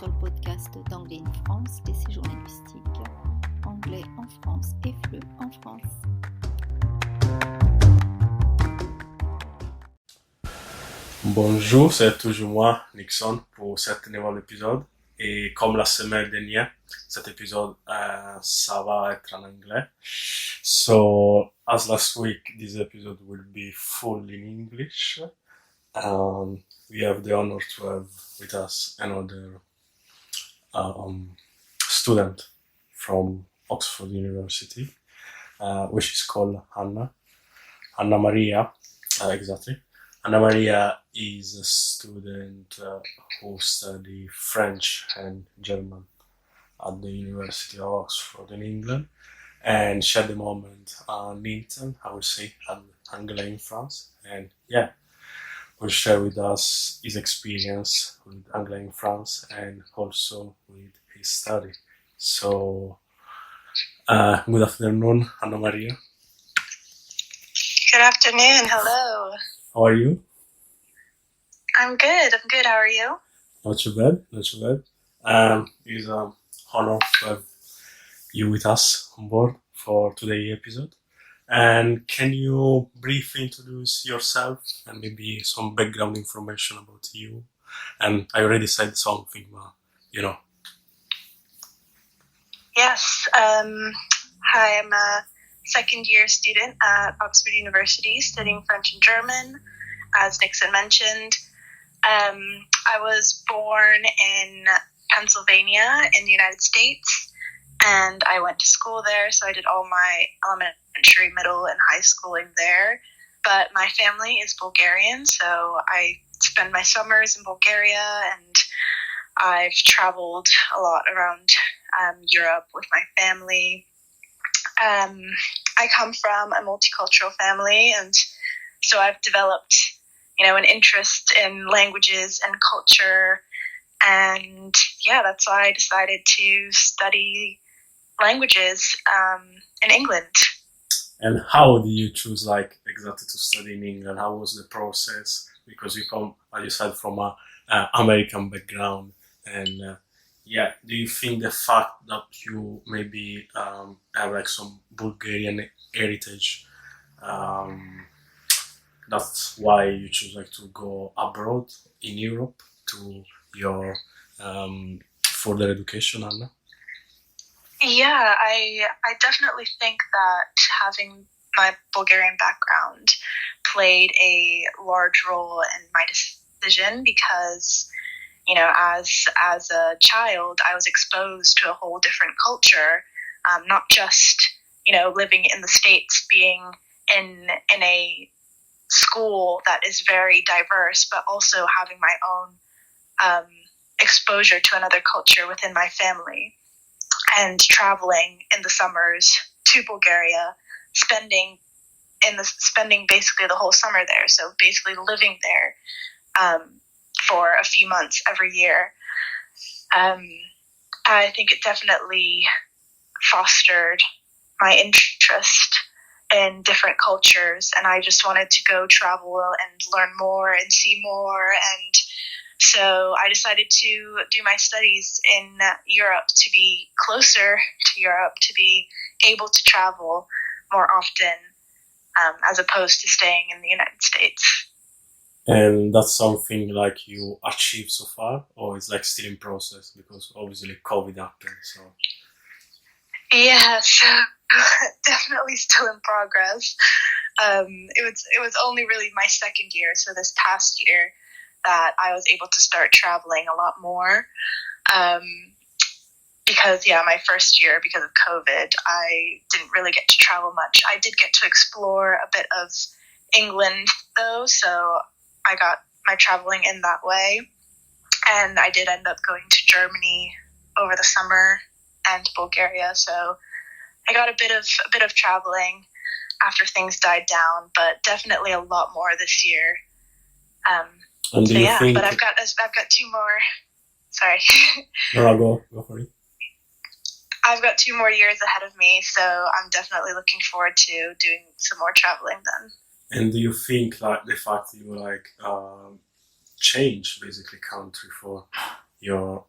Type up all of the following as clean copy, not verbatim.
sur le podcast d'Anglais in France, des séjours linguistiques. Anglais en France et FLE en France. Bonjour, c'est toujours moi, Nixon, pour cet nouvel épisode. Et comme la semaine dernière, cet épisode, ça va être en anglais. So, as last week, this episode will be full in English. We have the honor to have with us another student from Oxford University, which is called Anna Maria, exactly. Anna Maria is a student who studies French and German at the University of Oxford in England, and she at the moment an intern, I would say, at Anglais in France, and yeah, will share with us his experience with Anglais in France and also with his study. So, good afternoon, Anna Maria. Good afternoon. Hello. How are you? I'm good. How are you? Not too bad. It's an honor to have you with us on board for today's episode. And can you briefly introduce yourself and maybe some background information about you? And I already said something, but Yes. Hi, I'm a second-year student at Oxford University studying French and German, as Nixon mentioned. I was born in Pennsylvania in the United States, and I went to school there, so I did all my elementary, middle, and high schooling there. But my family is Bulgarian, so I spend my summers in Bulgaria, and I've traveled a lot around Europe with my family. I come from a multicultural family, and so I've developed, an interest in languages and culture, and yeah, that's why I decided to study languages in England. And how did you choose, exactly to study in England? How was the process? Because you come, as you said, from a American background, and do you think the fact that you maybe have some Bulgarian heritage, that's why you choose to go abroad in Europe to your further education, Anna? Yeah, I definitely think that having my Bulgarian background played a large role in my decision because, as a child, I was exposed to a whole different culture, not just, living in the States, being in a school that is very diverse, but also having my own exposure to another culture within my family, and traveling in the summers to Bulgaria, spending basically the whole summer there. So basically living there for a few months every year. I think it definitely fostered my interest in different cultures, and I just wanted to go travel and learn more and see more, and so I decided to do my studies in Europe to be closer to Europe, to be able to travel more often, as opposed to staying in the United States. And that's something you achieved so far, or it's still in process because obviously COVID happened, so. Yeah, so definitely still in progress. It was only really my second year, so this past year, that I was able to start traveling a lot more. Because my first year, because of COVID, I didn't really get to travel much. I did get to explore a bit of England though, so I got my traveling in that way. And I did end up going to Germany over the summer and Bulgaria, so I got a bit of traveling after things died down, but definitely a lot more this year. And do you think? But I've got two more. Sorry. No, go for it. I've got 2 more years ahead of me, so I'm definitely looking forward to doing some more traveling then. And do you think the fact that you change basically country for your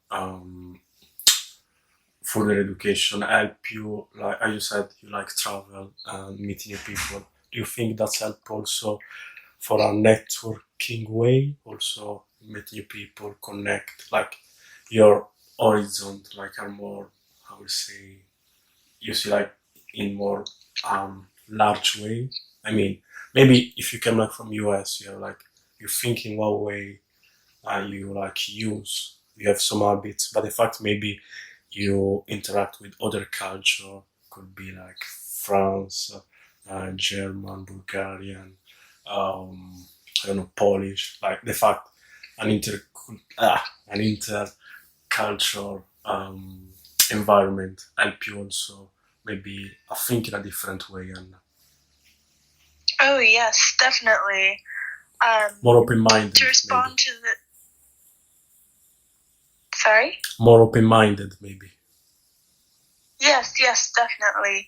further education help you, like as you said, you like travel and meet new people? Do you think that's help also for a networking way, also meet new people, connect, like your horizon, like are more, I would say, you see like in more large way. I mean, maybe if you come like from US, you're like you think in one way, you like use, you have some habits, but the fact maybe you interact with other culture, could be like France, German, Bulgarian, I don't know, Polish. Like the fact an an intercultural environment help you also maybe think in a different way and Oh yes, definitely. more open minded. To respond to the sorry. More open minded, maybe. Yes, definitely.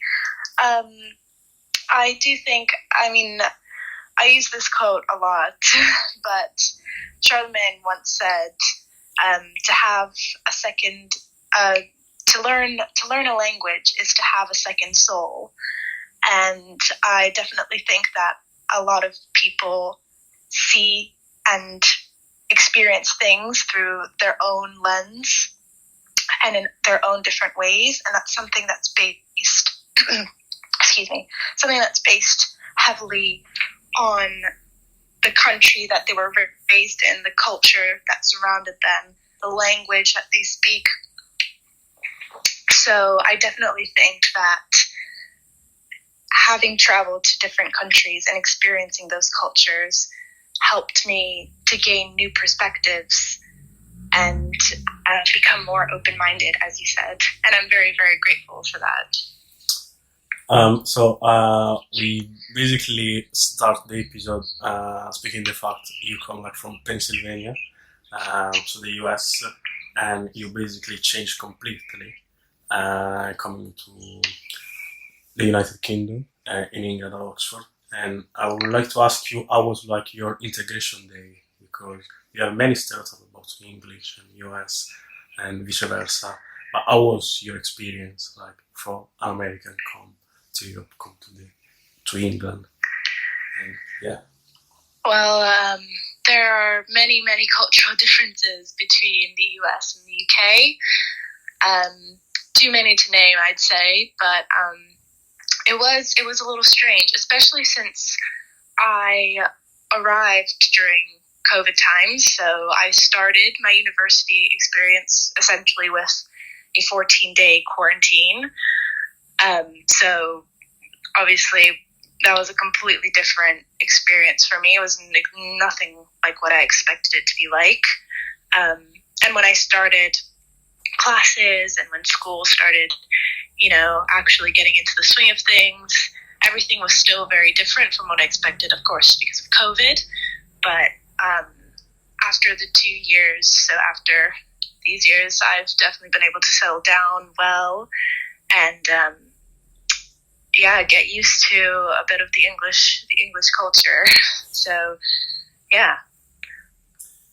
Um, I do think. I mean, I use this quote a lot, but Charlemagne once said, "To have a second, to learn a language is to have a second soul." And I definitely think that a lot of people see and experience things through their own lens and in their own different ways, and that's something that's based excuse me, something that's based heavily on the country that they were raised in, the culture that surrounded them, the language that they speak. So I definitely think that having traveled to different countries and experiencing those cultures helped me to gain new perspectives and become more open-minded, as you said. And I'm very, very grateful for that. So we basically start the episode speaking the fact you come like from Pennsylvania to the US, and you basically changed completely coming to the United Kingdom in England at Oxford. And I would like to ask you, how was like your integration day? Because you have many stereotypes about English and US and vice versa. But how was your experience like from American come to Europe, come to England? And, yeah. Well, there are many, many cultural differences between the US and the UK. Too many to name, I'd say, but it was a little strange, especially since I arrived during COVID times. So I started my university experience essentially with a 14-day quarantine. So obviously that was a completely different experience for me. It was nothing like what I expected it to be like. And when I started classes and when school started, actually getting into the swing of things, everything was still very different from what I expected, of course, because of COVID. But after the 2 years, so after these years, I've definitely been able to settle down well and get used to a bit of the English culture. So yeah,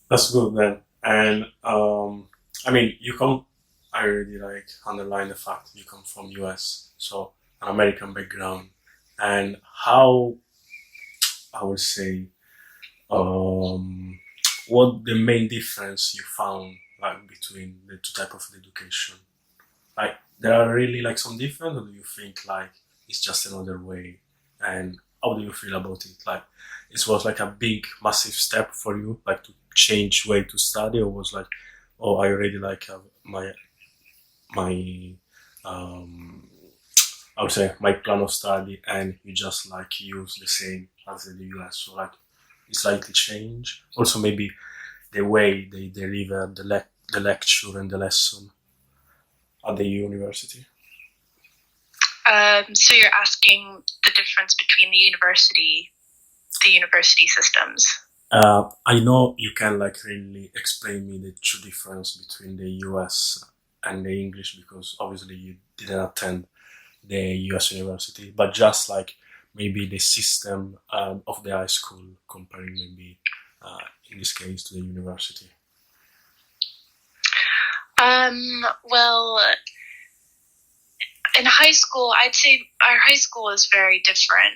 that's good then. And I mean, you come. I really like underline the fact you come from US, so an American background, and how I would say what the main difference you found like between the two type of education. Like there are really like some difference, or do you think like it's just another way? And how do you feel about it? Like it was like a big, massive step for you, like to change way to study, or was like, oh, I already like have my I would say my plan of study, and you just like use the same as in the US. So like it's slightly change. Also maybe the way they deliver the lecture and the lesson at the university. So you're asking the difference between the university systems. I know you can like really explain me the true difference between the US and the English, because obviously you didn't attend the US university, but just like maybe the system of the high school comparing maybe in this case to the university. Well, in high school, I'd say our high school is very different.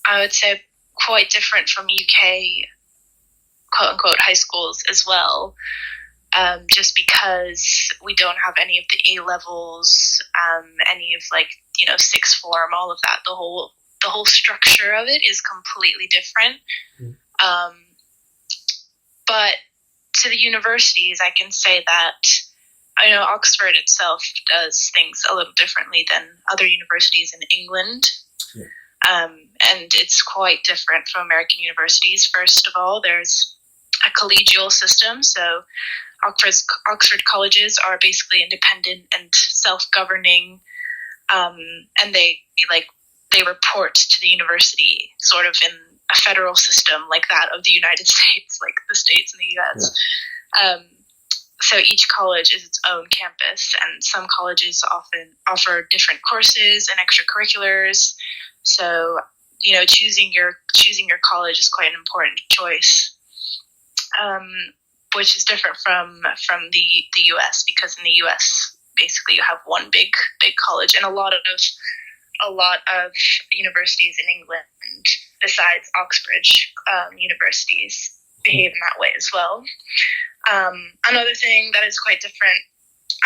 I would say quite different from UK quote unquote high schools as well. Just because we don't have any of the A levels, any of sixth form, all of that. The whole structure of it is completely different. But to the universities, I can say that I know Oxford itself does things a little differently than other universities in England. Yeah. And it's quite different from American universities. First of all, there's a collegial system. So Oxford colleges are basically independent and self-governing, and they report to the university sort of in a federal system like that of the United States, like the states in the US. Yeah. So each college is its own campus, and some colleges often offer different courses and extracurriculars. So, choosing your college is quite an important choice, which is different from the US, because in the US, basically you have one big college, and a lot of universities in England, besides Oxbridge universities, behave in that way as well. Another thing that is quite different,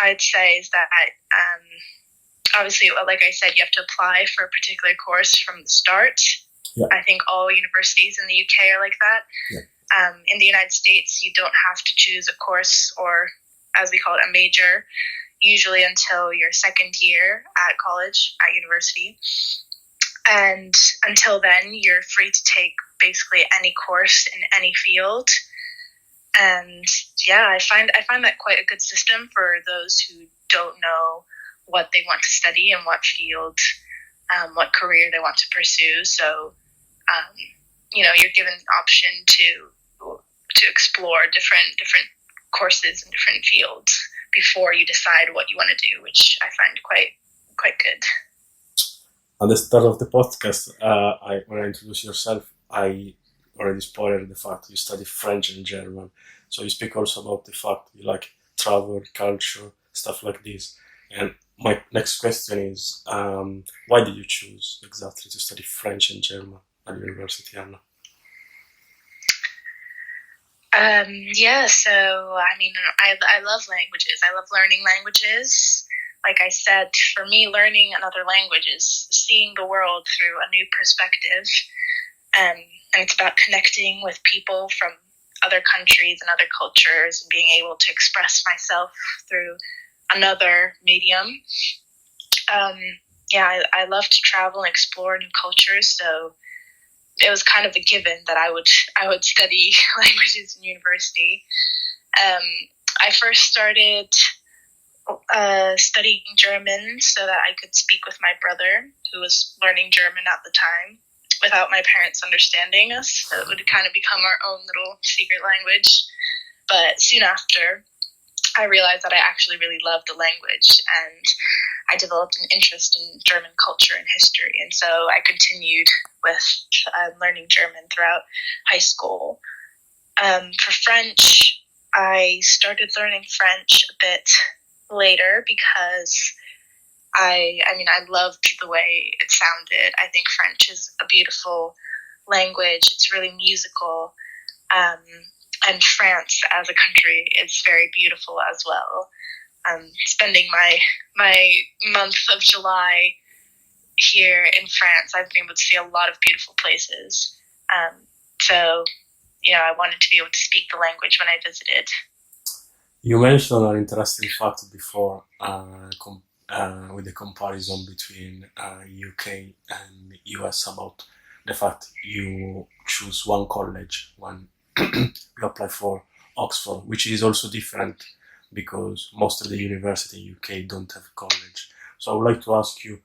I'd say, is that obviously, like I said, you have to apply for a particular course from the start. Yeah. I think all universities in the UK are like that. Yeah. In the United States, you don't have to choose a course, or as we call it, a major, usually until your second year at college, at university. And until then, you're free to take basically any course in any field. And yeah, I find that quite a good system for those who don't know what they want to study and what field, what career they want to pursue. So, you're given an option to explore different courses and different fields before you decide what you want to do, which I find quite good. At the start of the podcast, when I introduced yourself, I already spoiled the fact you study French and German. So you speak also about the fact you like travel, culture, stuff like this. And my next question is, why did you choose exactly to study French and German at university, Anna? So I mean, I love languages. I love learning languages. Like I said, for me, learning another language is seeing the world through a new perspective. And it's about connecting with people from other countries and other cultures and being able to express myself through another medium. I love to travel and explore new cultures, so it was kind of a given that I would study languages in university. I first started studying German so that I could speak with my brother, who was learning German at the time, without my parents understanding us. So it would kind of become our own little secret language. But soon after, I realized that I actually really loved the language, and I developed an interest in German culture and history. And so I continued with learning German throughout high school. For French, I started learning French a bit later because I loved the way it sounded. I think French is a beautiful language. It's really musical. And France as a country is very beautiful as well. Spending my month of July here in France, I've been able to see a lot of beautiful places. I wanted to be able to speak the language when I visited. You mentioned an interesting fact before with the comparison between UK and US about the fact you choose one college when you apply for Oxford, which is also different because most of the university in UK don't have college. So I would like to ask you,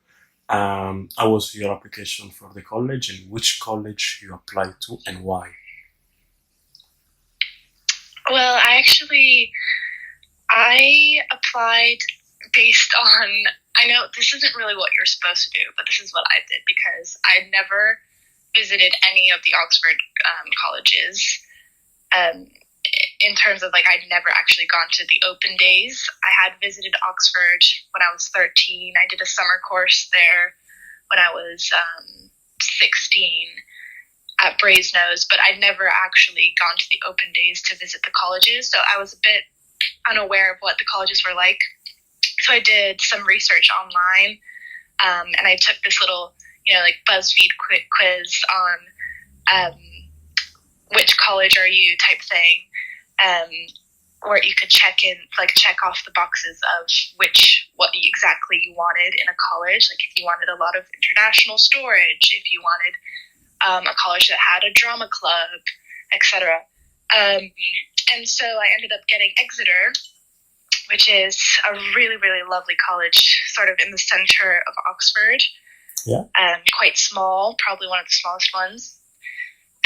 how was your application for the college and which college you applied to and why? Well, I applied based on, I know this isn't really what you're supposed to do, but this is what I did because I'd never visited any of the Oxford colleges. in terms of like I'd never actually gone to the open days. I had visited Oxford when I was 13. I did a summer course there when I was 16 at Brasenose, but I'd never actually gone to the open days to visit the colleges, so I was a bit unaware of what the colleges were like. So I did some research online, and I took this little, like BuzzFeed quiz on which college are you type thing, where you could check off the boxes of what exactly you wanted in a college. Like if you wanted a lot of international storage, if you wanted a college that had a drama club, etc. And so I ended up getting Exeter, which is a really, really lovely college, sort of in the center of Oxford. Yeah. Quite small, probably one of the smallest ones.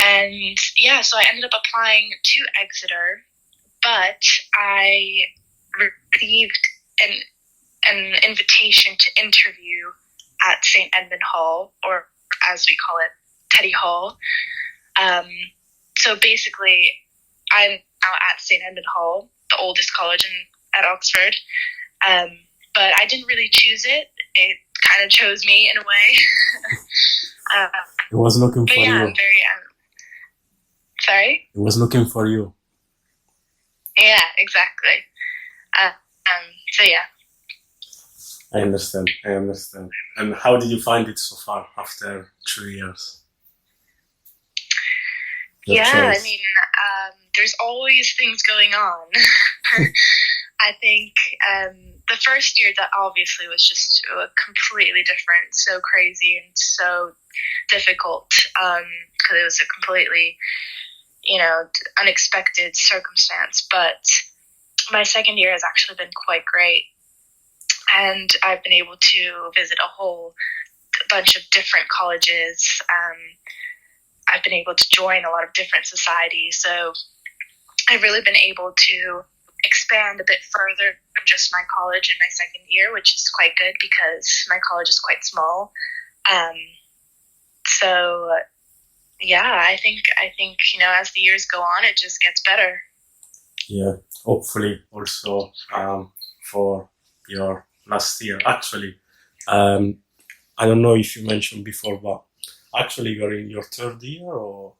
And yeah, so I ended up applying to Exeter, but I received an invitation to interview at St. Edmund Hall, or as we call it, Teddy Hall. So basically, I'm now at St. Edmund Hall, the oldest college at Oxford. But I didn't really choose it. It kind of chose me in a way. It was looking for you. I'm very... sorry? It was looking for you. Yeah, exactly. So yeah. I understand. And how did you find it so far after 3 years? I mean, there's always things going on. I think the first year that obviously was just completely different, so crazy and so difficult, because it was a completely, unexpected circumstance. But my second year has actually been quite great. And I've been able to visit a whole bunch of different colleges. I've been able to join a lot of different societies. So I've really been able to expand a bit further than just my college in my second year, which is quite good because my college is quite small. So yeah, I think as the years go on, it just gets better. Yeah, hopefully also for your last year. Actually, I don't know if you mentioned before, but actually you're in your third year or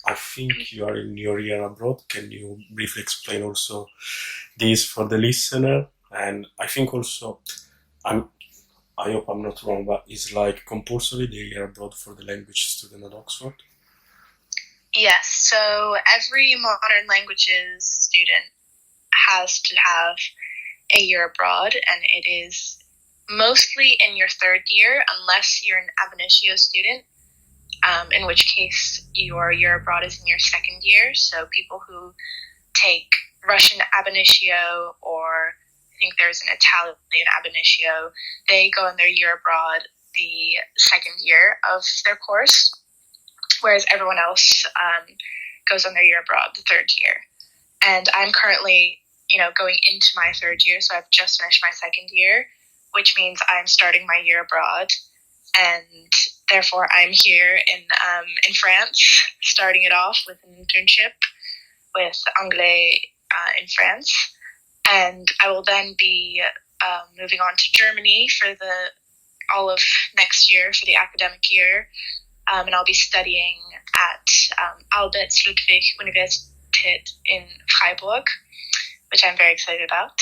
I think you are in your year abroad. Can you briefly explain also this for the listener? And I think also, I hope I'm not wrong, but it's like compulsory the year abroad for the language student at Oxford? Yes, so every modern languages student has to have a year abroad, and it is mostly in your third year unless you're an ab initio student, in which case your year abroad is in your second year. So people who take Russian ab initio, or I think there's an Italian ab initio, they go on their year abroad the second year of their course, whereas everyone else goes on their year abroad the third year. And I'm currently, going into my third year, so I've just finished my second year, which means I'm starting my year abroad, and therefore I'm here in France, starting it off with an internship with Anglais in France, and I will then be moving on to Germany for all of next year, for the academic year, and I'll be studying at Albert Ludwig Universität in Freiburg, which I'm very excited about.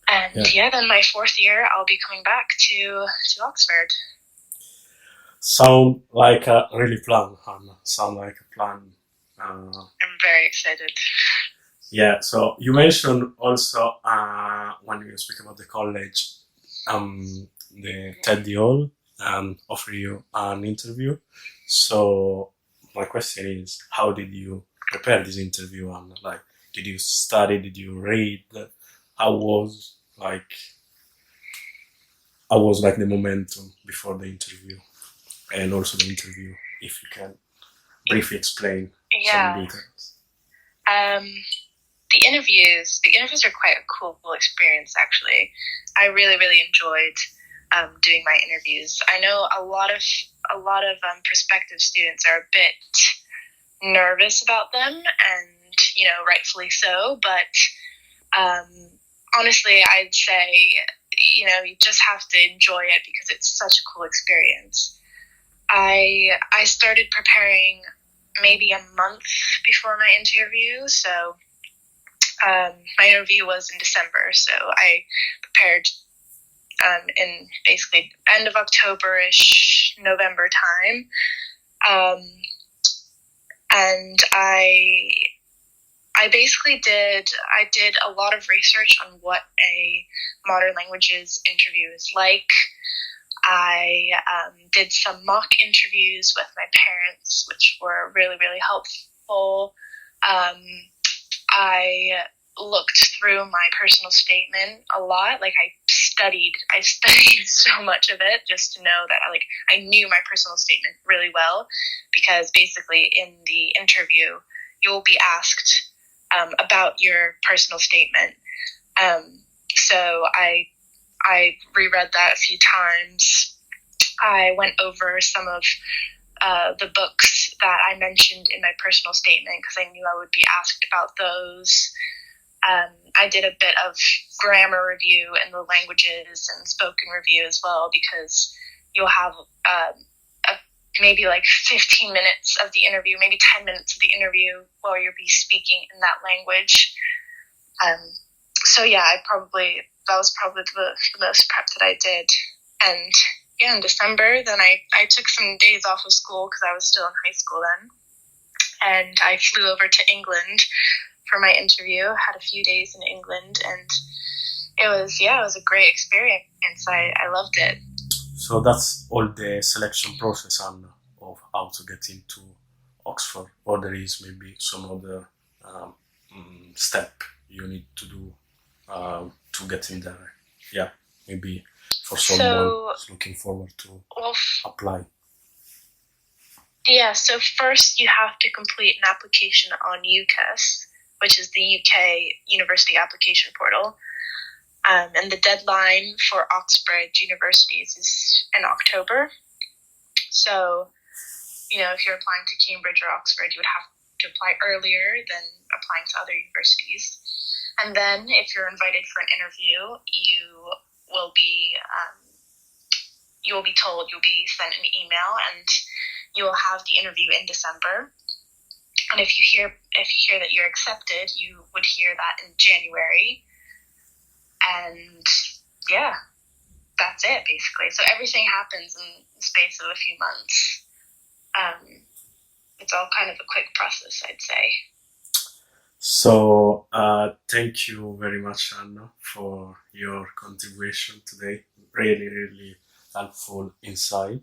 And then my fourth year, I'll be coming back to Oxford. Sound like a really plan, Hannah. Sound like a plan. I'm very excited. Yeah, so you mentioned also when you speak about the college, the Teddy Hall offer you an interview. So my question is, how did you prepare this interview? And did you study? Did you read? How was the momentum before the interview, and also the interview? If you can briefly explain some details. The interviews are quite a cool experience. Actually, I really, really enjoyed doing my interviews. I know a lot of prospective students are a bit nervous about them, and, you know, rightfully so. But honestly, I'd say, you know, you just have to enjoy it because it's such a cool experience. I started preparing maybe a month before my interview. So my interview was in December. So I prepared in basically end of October-ish, November time. And I basically did a lot of research on what a modern languages interview is like. I did some mock interviews with my parents, which were really, really helpful. I looked through my personal statement a lot. Like I studied so much of it just to know that I knew my personal statement really well, because basically in the interview you'll be asked about your personal statement. So I reread that a few times. I went over some of the books that I mentioned in my personal statement because I knew I would be asked about those. I did a bit of grammar review in the languages and spoken review as well, because you'll have maybe like 15 minutes of the interview, maybe 10 minutes of the interview where you'll be speaking in that language. So yeah, that was probably the most prep that I did. And yeah, in December, then I took some days off of school because I was still in high school then. And I flew over to England for my interview, had a few days in England, and it was a great experience. I loved it. So that's all the selection process, Anna, of how to get into Oxford, or there is maybe some other step you need to do to get in there? Yeah, maybe for someone who's looking forward to apply. Yeah, so first you have to complete an application on UCAS, which is the UK University Application Portal. And the deadline for Oxford universities is in October. So, you know, if you're applying to Cambridge or Oxford, you would have to apply earlier than applying to other universities. And then if you're invited for an interview, you will be told, you'll be sent an email, and you will have the interview in December. And if you hear that you're accepted, you would hear that in January. And yeah, that's it basically. So everything happens in the space of a few months. It's all kind of a quick process, I'd say. So thank you very much, Anna, for your contribution today. Really, really helpful insight.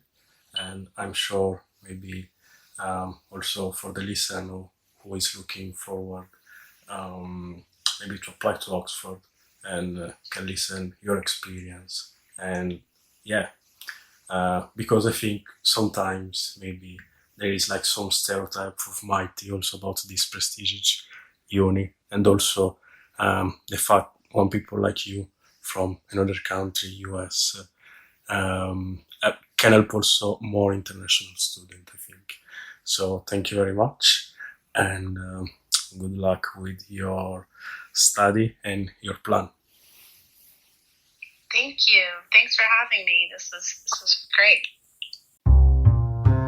And I'm sure maybe also for the listener who is looking forward maybe to apply to Oxford, and can listen your experience. And yeah, because I think sometimes maybe there is like some stereotype of Mighty also about this prestigious uni, and also the fact when people like you from another country, US, can help also more international students, I think. So thank you very much, and good luck with your study and your plan. Thank you. Thanks for having me. This was great.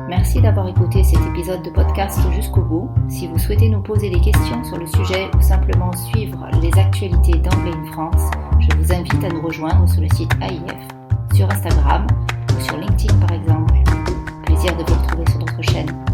Merci d'avoir écouté cet épisode de podcast jusqu'au bout. Si vous souhaitez nous poser des questions sur le sujet ou simplement suivre les actualités d'Anglais in France, je vous invite à nous rejoindre sur le site AIF, sur Instagram ou sur LinkedIn par exemple. Plaisir de vous retrouver sur notre chaîne.